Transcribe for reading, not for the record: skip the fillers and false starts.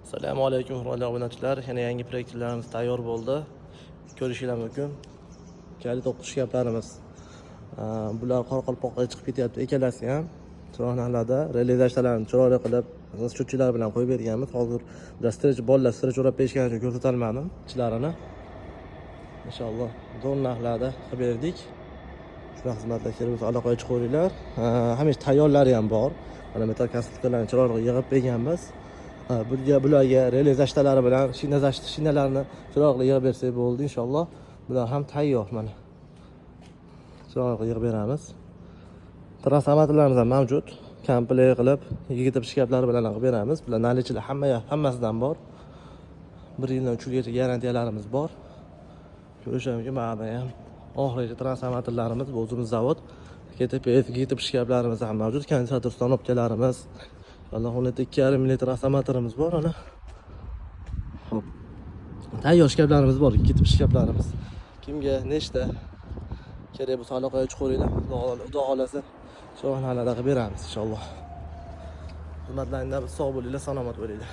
Assalomu alaykum hurmatli obunachilar. Yana yangi proyektlarimiz tayyor bo'ldi. Ko'rishingiz mumkin. Kalit o'qish gaplarimiz. Bular Qoraqalpoqqa chiqib ketyapti. Ikkalasi ham chiroqlarda realizasiyalarni chiroyli qilib, sho'tchilar bilan qo'yib berganmiz. Hozir bitta strech bolalar strech o'rab berishgani uchun ko'rsatalmadim ichlarini. Inshaalloh zo'r narxlarda qilib berdik. Shuna xizmatlar kelib aloqaga chiqinglar. Hamisha tayyorlari ham bor. Mana metal konstruktorlarni chiroyli yig'ib berganmiz. Bularga realizasiyalar bilan shinalarni chiroyli yig'ib bersak bo'ldi inshaalloh. Bular ham tayyor mana. Chiroyli yig'ib beramiz. Transformatorlarimiz ham mavjud. Komplekt qilib, yigitib shkaplari bilan qilib beramiz. Bular nalichilar hammasidan bor. 1 yildan 3 yilgacha garantiyalarimiz bor. Ko'rishamizki, mana ham oxirgi transformatorlarimiz bu o'zimiz zavod. Yigitib shkaplarimiz ham mavjud. Kondensator stanokchalarimiz. Alloh uni 2,5 ml transformatorimiz bor ana. Xo'p. Tayyor shkaplarimiz bor, yigitib shkaplarimiz. Kimga nechta kerak bo'lsa aloqaga chiqinglar. Xudo xolasa shu xonada qilib beramiz inshaalloh. Xizmatlaringizda sog' bo'linglar, salomat bo'linglar.